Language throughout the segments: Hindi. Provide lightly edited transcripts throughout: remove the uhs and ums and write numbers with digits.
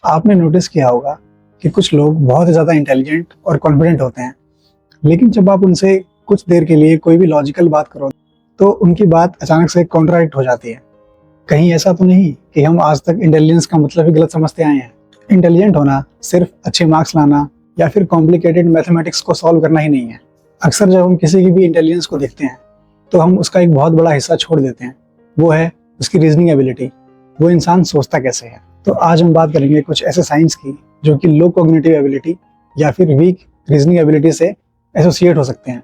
आपने नोटिस किया होगा कि कुछ लोग बहुत ज़्यादा इंटेलिजेंट और कॉन्फिडेंट होते हैं, लेकिन जब आप उनसे कुछ देर के लिए कोई भी लॉजिकल बात करो तो उनकी बात अचानक से कॉन्ट्राडिक्ट हो जाती है। कहीं ऐसा तो नहीं कि हम आज तक इंटेलिजेंस का मतलब ही गलत समझते आए हैं? इंटेलिजेंट होना सिर्फ अच्छे मार्क्स लाना या फिर कॉम्प्लिकेटेड मैथमेटिक्स को सॉल्व करना ही नहीं है। अक्सर जब हम किसी की भी इंटेलिजेंस को देखते हैं तो हम उसका एक बहुत बड़ा हिस्सा छोड़ देते हैं, वो है उसकी रीजनिंग एबिलिटी। वो इंसान सोचता कैसे है। तो आज हम बात करेंगे कुछ ऐसे साइंस की जो कि लो कॉग्निटिव एबिलिटी या फिर वीक रीजनिंग एबिलिटी से एसोसिएट हो सकते हैं।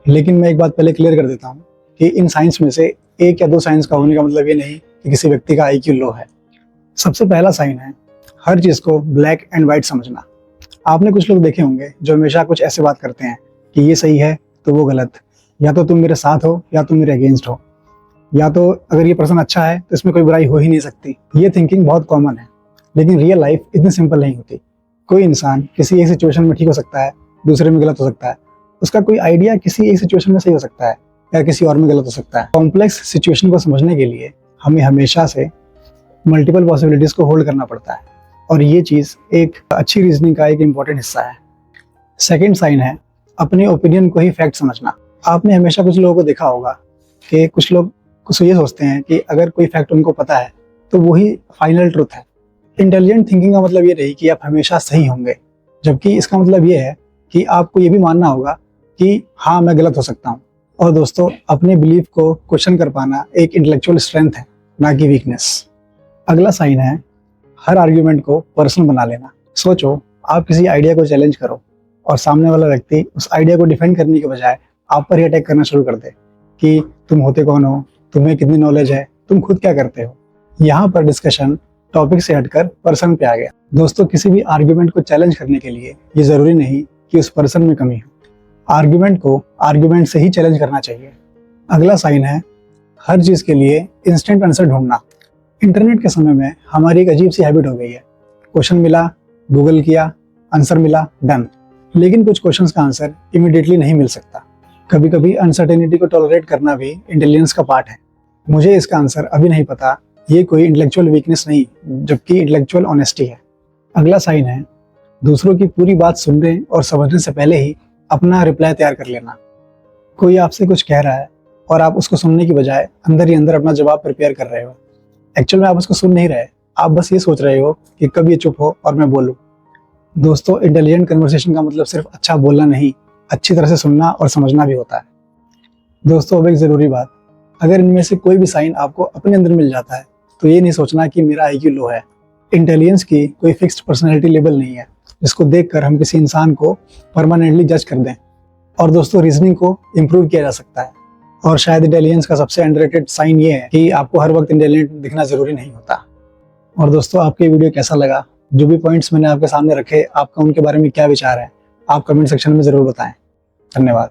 लेकिन मैं एक बात पहले क्लियर कर देता हूँ कि इन साइंस में से एक या दो साइंस का होने का मतलब ये नहीं कि किसी व्यक्ति का आईक्यू लो है। सबसे पहला साइन है हर चीज को ब्लैक एंड व्हाइट समझना। आपने कुछ लोग देखे होंगे जो हमेशा कुछ ऐसे बात करते हैं कि ये सही है तो वो गलत, या तो तुम मेरे साथ हो या तुम मेरे अगेंस्ट हो, या तो अगर ये पर्सन अच्छा है तो इसमें कोई बुराई हो ही नहीं सकती। ये थिंकिंग बहुत कॉमन है, लेकिन रियल लाइफ इतनी सिंपल नहीं होती। कोई इंसान किसी एक सिचुएशन में ठीक हो सकता है, दूसरे में गलत हो सकता है। उसका कोई आइडिया किसी एक सिचुएशन में सही हो सकता है या किसी और में गलत हो सकता है। कॉम्प्लेक्स सिचुएशन को समझने के लिए हमें हमेशा से मल्टीपल पॉसिबिलिटीज को होल्ड करना पड़ता है, और ये चीज एक अच्छी रीजनिंग का एक इम्पॉर्टेंट हिस्सा है। सेकेंड साइन है अपने ओपिनियन को ही फैक्ट समझना। आपने हमेशा कुछ लोगों को देखा होगा कि कुछ लोग कुछ ये सोचते हैं कि अगर कोई फैक्ट उनको पता है तो वही फाइनल ट्रुथ है। इंटेलिजेंट थिंकिंग का मतलब ये नहीं कि आप हमेशा सही होंगे, जबकि इसका मतलब ये है कि आपको ये भी मानना होगा कि हाँ, मैं गलत हो सकता हूँ। और दोस्तों, अपने बिलीफ को क्वेश्चन कर पाना एक इंटेलेक्चुअल स्ट्रेंथ है, ना कि वीकनेस। अगला साइन है हर आर्ग्यूमेंट को पर्सनल बना लेना। सोचो, आप किसी आइडिया को चैलेंज करो और सामने वाला व्यक्ति उस आइडिया को डिफेंड करने के बजाय आप पर ही अटैक करना शुरू कर दे कि तुम होते कौन हो, तुम्हें कितनी नॉलेज है, तुम खुद क्या करते हो। यहाँ पर डिस्कशन टॉपिक से हटकर पर्सन पे आ गया। दोस्तों, किसी भी आर्ग्यूमेंट को चैलेंज करने के लिए ये जरूरी नहीं कि उस पर्सन में कमी हो। आर्ग्यूमेंट को आर्ग्यूमेंट से ही चैलेंज करना चाहिए। अगला साइन है हर चीज के लिए इंस्टेंट आंसर ढूंढना। इंटरनेट के समय में हमारी एक अजीब सी हैबिट हो गई है। क्वेश्चन मिला, गूगल किया, आंसर मिला, डन। लेकिन कुछ क्वेश्चंस का आंसर इमीडिएटली नहीं मिल सकता। कभी कभी अनसर्टेनिटी को टॉलरेट करना भी इंटेलिजेंस का पार्ट है। मुझे इसका आंसर अभी नहीं पता, ये कोई इंटेलेक्चुअल वीकनेस नहीं, जबकि इंटेलेक्चुअल ऑनेस्टी है। अगला साइन है दूसरों की पूरी बात सुनने और समझने से पहले ही अपना रिप्लाई तैयार कर लेना। कोई आपसे कुछ कह रहा है और आप उसको सुनने की बजाय अंदर ही अंदर अपना जवाब प्रिपेयर कर रहे हो। एक्चुअल में आप उसको सुन नहीं रहे, आप बस ये सोच रहे हो कि कब ये चुप हो और मैं बोलूं। दोस्तों, इंटेलिजेंट कन्वर्सेशन का मतलब सिर्फ अच्छा बोलना नहीं, अच्छी तरह से सुनना और समझना भी होता है। दोस्तों, अब एक जरूरी बात, अगर इनमें से कोई भी साइन आपको अपने अंदर मिल जाता है तो ये नहीं सोचना कि मेरा आईक्यू लो है। इंटेलिजेंस की कोई फिक्स्ड पर्सनैलिटी लेवल नहीं है जिसको देखकर हम किसी इंसान को परमानेंटली जज कर दें। और दोस्तों, रीजनिंग को इम्प्रूव किया जा सकता है, और शायद इंटेलिजेंस का सबसे अंडररेटेड साइन ये है कि आपको हर वक्त इंटेलिजेंट दिखना जरूरी नहीं होता। और दोस्तों, आपको ये वीडियो कैसा लगा? जो भी पॉइंट्स मैंने आपके सामने रखे, आपका उनके बारे में क्या विचार है, आप कमेंट सेक्शन में जरूर बताएं। धन्यवाद।